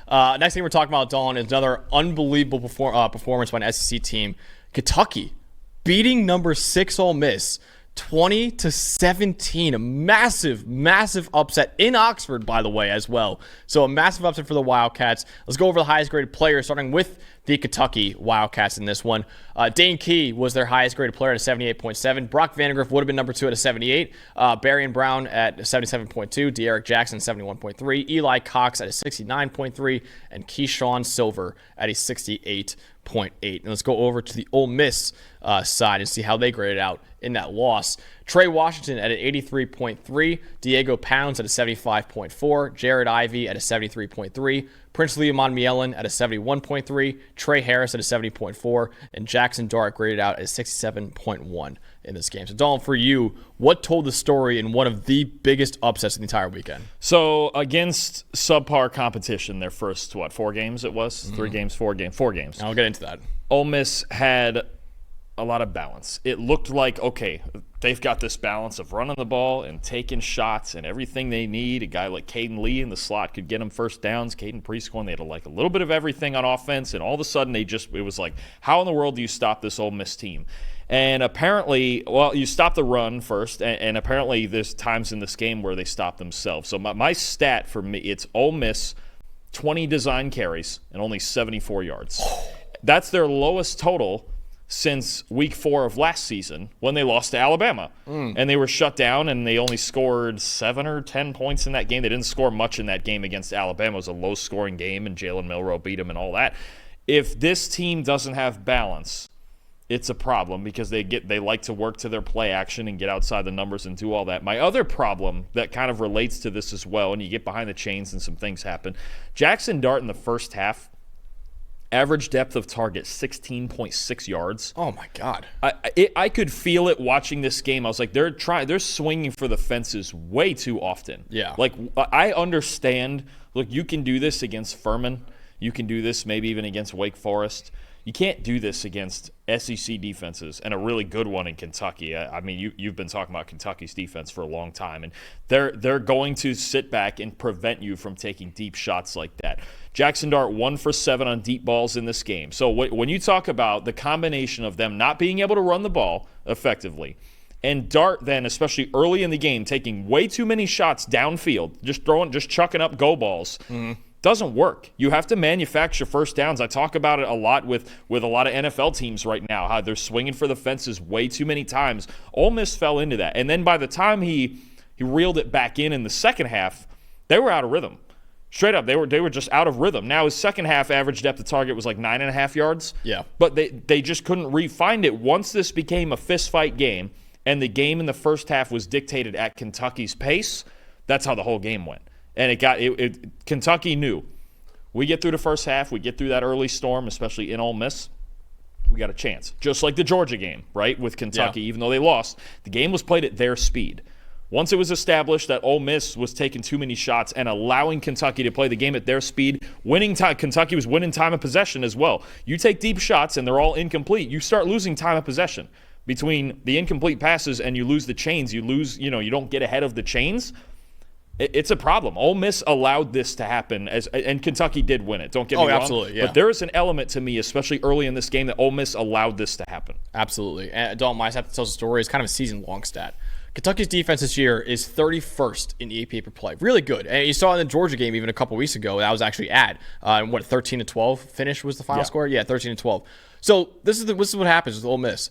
Next thing we're talking about, Dalton, is another unbelievable performance by an SEC team. Kentucky beating number 6 Ole Miss 20-17. A massive, massive upset in Oxford, by the way, as well. So a massive upset for the Wildcats. Let's go over the highest graded players, starting with the Kentucky Wildcats in this one. Dane Key was their highest graded player at a 78.7. Brock Vandergriff would have been number 2 at a 78. Berrien Brown at a 77.2. De'Aaron Jackson, 71.3. Eli Cox at a 69.3. And Keyshawn Silver at a 68.8. And let's go over to the Ole Miss side and see how they graded out in that loss. Trey Washington at an 83.3. Diego Pounds at a 75.4. Jared Ivey at a 73.3. Princely Monmielen at a 71.3. Trey Harris at a 70.4. And Jackson Dart graded out at a 67.1 in this game. So, Dalton, for you, what told the story in one of the biggest upsets of the entire weekend? So, against subpar competition, their first, 4 games it was? 3 games, 4 games. I'll get into that. Ole Miss had a lot of balance. It looked like, okay, they've got this balance of running the ball and taking shots and everything they need. A guy like Caden Lee in the slot could get them first downs. Caden Prescorn, they had a little bit of everything on offense, and all of a sudden it was like, how in the world do you stop this Ole Miss team? And apparently, you stop the run first, and apparently there's times in this game where they stop themselves. So my stat for me, it's Ole Miss, 20 design carries and only 74 yards. That's their lowest total since week 4 of last season when they lost to Alabama. And they were shut down, and they only scored 7 or 10 points in that game. They didn't score much in that game against Alabama. It was a low-scoring game, and Jalen Milroe beat them and all that. If this team doesn't have balance, it's a problem because they like to work to their play action and get outside the numbers and do all that. My other problem that kind of relates to this as well, and you get behind the chains and some things happen, Jackson Dart in the first half, average depth of target, 16.6 yards. Oh, my God. I could feel it watching this game. I was like, they're swinging for the fences way too often. Yeah. Like, I understand, look, you can do this against Furman. You can do this maybe even against Wake Forest. You can't do this against SEC defenses and a really good one in Kentucky. I mean, you've been talking about Kentucky's defense for a long time, and they're going to sit back and prevent you from taking deep shots like that. Jackson Dart 1 for 7 on deep balls in this game. So when you talk about the combination of them not being able to run the ball effectively, and Dart then, especially early in the game, taking way too many shots downfield, just chucking up go balls. Doesn't work. You have to manufacture first downs. I talk about it a lot with a lot of NFL teams right now, how they're swinging for the fences way too many times. Ole Miss fell into that. And then by the time he reeled it back in the second half, they were out of rhythm. Straight up, they were just out of rhythm. Now his second half average depth of target was like 9.5 yards. Yeah. But they just couldn't re-find it once this became a fist fight game, and the game in the first half was dictated at Kentucky's pace. That's how the whole game went. And Kentucky knew, we get through the first half, we get through that early storm, especially in Ole Miss, we got a chance. Just like the Georgia game, right, with Kentucky, even though they lost. The game was played at their speed. Once it was established that Ole Miss was taking too many shots and allowing Kentucky to play the game at their speed, Kentucky was winning time of possession as well. You take deep shots and they're all incomplete, you start losing time of possession. Between the incomplete passes and you lose the chains, you don't get ahead of the chains. It's a problem. Ole Miss allowed this to happen, and Kentucky did win it. Don't get me wrong. Absolutely, yeah. But there is an element to me, especially early in this game, that Ole Miss allowed this to happen. Absolutely. And Dalton, my stat tells the story. It's kind of a season-long stat. Kentucky's defense this year is 31st in EPA per play. Really good. And you saw in the Georgia game even a couple weeks ago, that was actually 13-12 finish was the final score? Yeah, 13-12. So this is what happens with Ole Miss.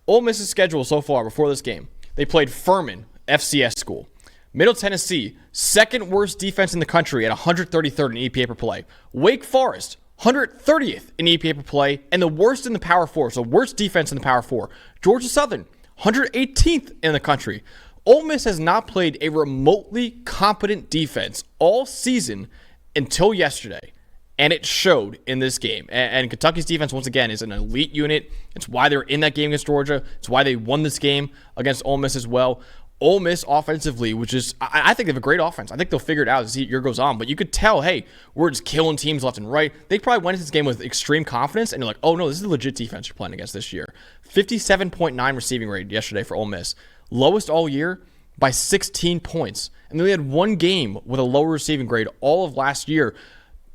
Ole Miss's schedule so far before this game, they played Furman, FCS school. Middle Tennessee, second worst defense in the country at 133rd in EPA per play. Wake Forest, 130th in EPA per play, and the worst in the Power 4, so worst defense in the Power 4. Georgia Southern, 118th in the country. Ole Miss has not played a remotely competent defense all season until yesterday, and it showed in this game. And Kentucky's defense, once again, is an elite unit. It's why they're in that game against Georgia. It's why they won this game against Ole Miss as well. Ole Miss offensively, which is, I think they have a great offense. I think they'll figure it out as the year goes on. But you could tell, hey, we're just killing teams left and right. They probably went into this game with extreme confidence, and you're like, oh, no, this is a legit defense you're playing against this year. 57.9 receiving rate yesterday for Ole Miss. Lowest all year by 16 points. And they only had one game with a lower receiving grade all of last year.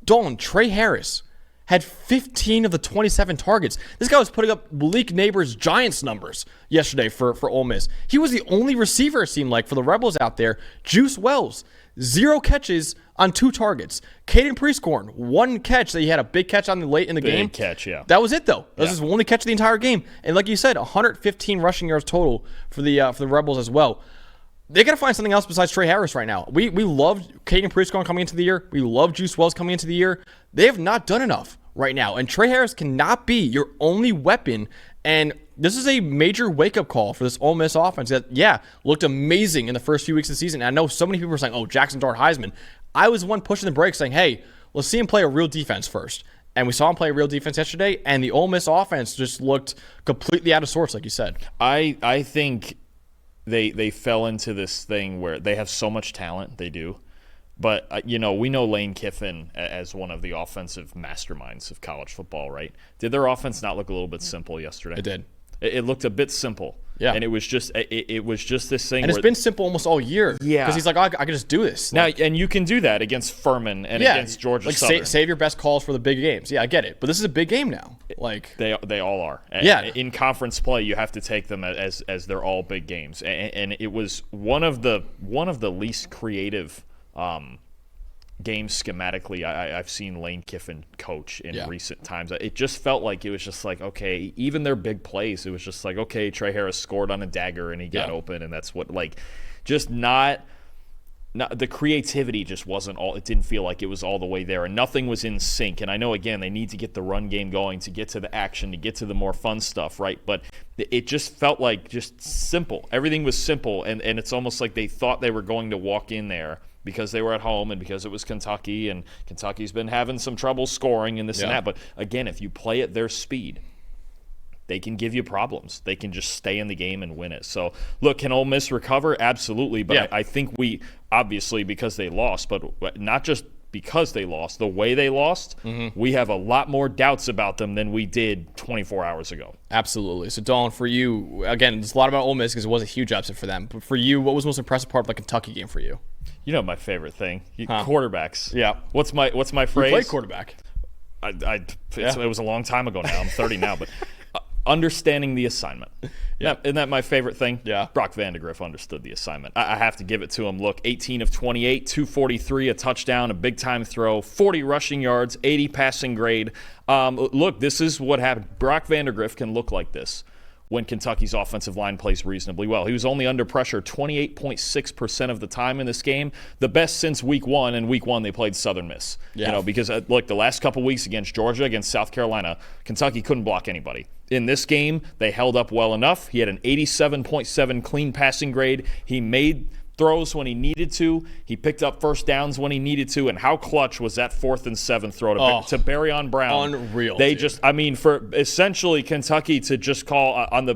Dalton, Trey Harris had 15 of the 27 targets. This guy was putting up Malik Neighbors Giants numbers yesterday for Ole Miss. He was the only receiver, it seemed like, for the Rebels out there. Juice Wells, 0 catches on 2 targets. Caden Prescorn, 1 catch that he had a big catch on late in the game. Big catch, yeah. That was it, though. That was his only catch of the entire game. And like you said, 115 rushing yards total for the Rebels as well. They got to find something else besides Trey Harris right now. We loved Caden Prescorn coming into the year. We love Juice Wells coming into the year. They have not done enough right now. And Trey Harris cannot be your only weapon. And this is a major wake-up call for this Ole Miss offense that, looked amazing in the first few weeks of the season. And I know so many people are saying, Jackson Dart Heisman. I was the one pushing the brakes saying, hey, let's see him play a real defense first. And we saw him play a real defense yesterday. And the Ole Miss offense just looked completely out of sorts, like you said. I think they fell into this thing where they have so much talent, they do. But, we know Lane Kiffin as one of the offensive masterminds of college football, right? Did their offense not look a little bit simple yesterday? It did. It looked a bit simple. Yeah. And it was just this thing. And it's been simple almost all year. Yeah. Because he's like, I can just do this. Now, and you can do that against Furman and against Georgia Southern. Save your best calls for the big games. Yeah, I get it. But this is a big game now. They all are. Yeah. In conference play, you have to take them as they're all big games. And it was one of the least creative games schematically I've seen Lane Kiffin coach in recent times. It just felt like it was just like, okay, even their big plays, it was just like, okay, Trey Harris scored on a dagger and he got open, and that's what, just not the creativity just wasn't all. It didn't feel like it was all the way there, and nothing was in sync. And I know, again, they need to get the run game going to get to the action, to get to the more fun stuff, right? But it just felt like just simple. Everything was simple, and it's almost like they thought they were going to walk in there because they were at home and because it was Kentucky, and Kentucky's been having some trouble scoring and this and that. But again, if you play at their speed, they can give you problems. They can just stay in the game and win it. So, look, can Ole Miss recover? Absolutely. But I think we, obviously because they lost, but not just because they lost, the way they lost, we have a lot more doubts about them than we did 24 hours ago. Absolutely. So, Dalton, for you, again, there's a lot about Ole Miss because it was a huge upset for them. But for you, what was the most impressive part of the Kentucky game for you? You know my favorite thing, quarterbacks. Yeah. What's my phrase? You played quarterback. It was a long time ago now. I'm 30 now, but understanding the assignment. Isn't that my favorite thing? Yeah. Brock Vandergriff understood the assignment. I have to give it to him. Look, 18 of 28, 243, a touchdown, a big-time throw, 40 rushing yards, 80 passing grade. Look, this is what happened. Brock Vandergriff can look like this when Kentucky's offensive line plays reasonably well. He was only under pressure 28.6% of the time in this game, the best since week 1, and week 1 they played Southern Miss. Because look, the last couple weeks against Georgia, against South Carolina, Kentucky couldn't block anybody. In this game, they held up well enough. He had an 87.7 clean passing grade. He made throws when he needed to. He picked up first downs when he needed to. And how clutch was that 4th and 7 throw to Barryon Brown? Unreal. They for essentially Kentucky to just call on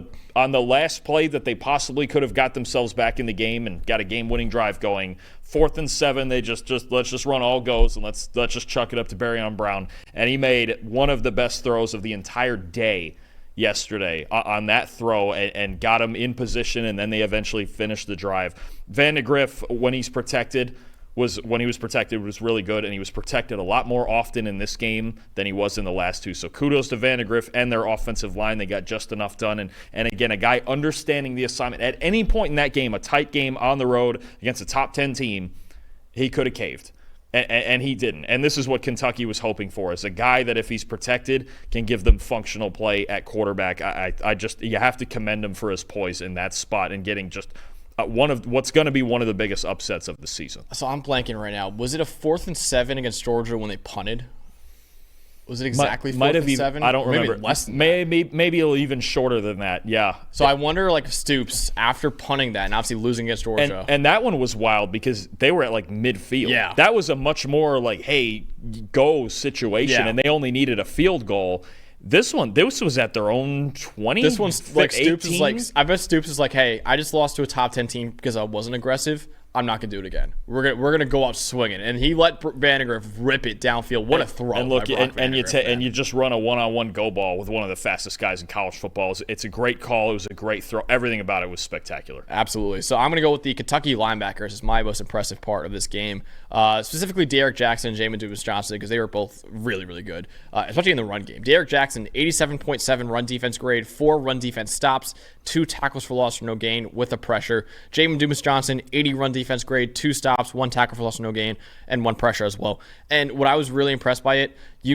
the last play that they possibly could have got themselves back in the game and got a game-winning drive going. 4th and 7, they just let's just run all goes and let's just chuck it up to Barryon Brown. And he made one of the best throws of the entire day yesterday on that throw and got him in position, and then they eventually finished the drive. Vandergriff, when he was protected, was really good, and he was protected a lot more often in this game than he was in the last two. So kudos to Vandergriff and their offensive line. They got just enough done. And again, a guy understanding the assignment. At any point in that game, a tight game on the road against a top 10 team, he could have caved. And he didn't. And this is what Kentucky was hoping for, is a guy that if he's protected can give them functional play at quarterback. You have to commend him for his poise in that spot and getting just one of what's going to be one of the biggest upsets of the season. So I'm blanking right now. Was it a 4th and 7 against Georgia when they punted? Was it exactly 4th and 7? I don't remember. Maybe less than maybe even shorter than that. Yeah. So I wonder, Stoops, after punting that and obviously losing against Georgia. And that one was wild because they were at midfield. Yeah. That was a much more hey, go situation, and they only needed a field goal. This was at their own 20. This one's Stoops 18? I bet Stoops is hey, I just lost to a top 10 team because I wasn't aggressive. I'm not gonna do it again. We're gonna go out swinging, and he let Vandergriff rip it downfield. What a throw! And look, and you just run a one-on-one go ball with one of the fastest guys in college football. It's a great call. It was a great throw. Everything about it was spectacular. Absolutely. So I'm gonna go with the Kentucky linebackers as my most impressive part of this game. Specifically, Derek Jackson and Jamin Davis-Johnson, because they were both really, really good, especially in the run game. Derek Jackson, 87.7 run defense grade, 4 run defense stops, 2 tackles for loss for no gain with a pressure. Jamin Davis-Johnson, 80 run defense grade, 2 stops, 1 tackle for loss for no gain, and 1 pressure as well. And what I was really impressed by it, they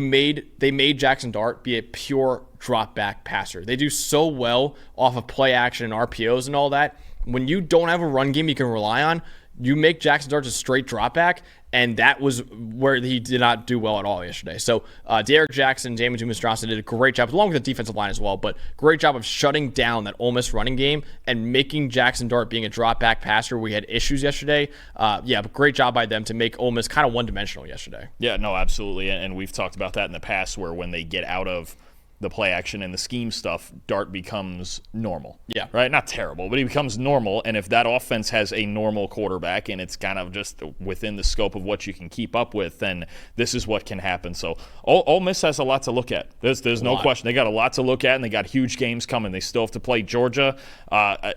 made Jackson Dart be a pure drop back passer. They do so well off of play action and RPOs and all that. When you don't have a run game you can rely on, you make Jackson Dart a straight drop back, and that was where he did not do well at all yesterday. So Derek Jackson, Jamin Davis-Johnson did a great job, along with the defensive line as well, but great job of shutting down that Ole Miss running game and making Jackson Dart being a drop back passer. We had issues yesterday. But great job by them to make Ole Miss kind of one-dimensional yesterday. Yeah, no, absolutely. And we've talked about that in the past, where when they get out of the play action and the scheme stuff, Dart becomes normal. Yeah. Right? Not terrible, but he becomes normal. And if that offense has a normal quarterback and it's kind of just within the scope of what you can keep up with, then this is what can happen. So Ole Miss has a lot to look at. There's no question. They got a lot to look at, and they got huge games coming. They still have to play Georgia.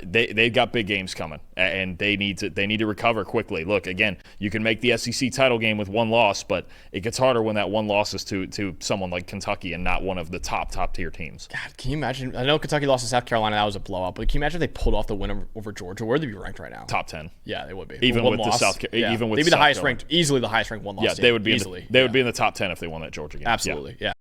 They've got big games coming, and they need to recover quickly. Look, again, you can make the SEC title game with 1 loss, but it gets harder when that 1 loss is to someone like Kentucky and not one of the top tier teams. God, can you imagine? I know Kentucky lost to South Carolina. That was a blowout. But can you imagine if they pulled off the win over Georgia? Where would they be ranked right now? Top 10. Yeah, they would be. Even with loss. even with they'd be South the highest Carolina. ranked, easily the highest ranked 1 loss. Yeah, they would be. Easily. They would be in the top 10 if they won that Georgia game. Absolutely. Yeah.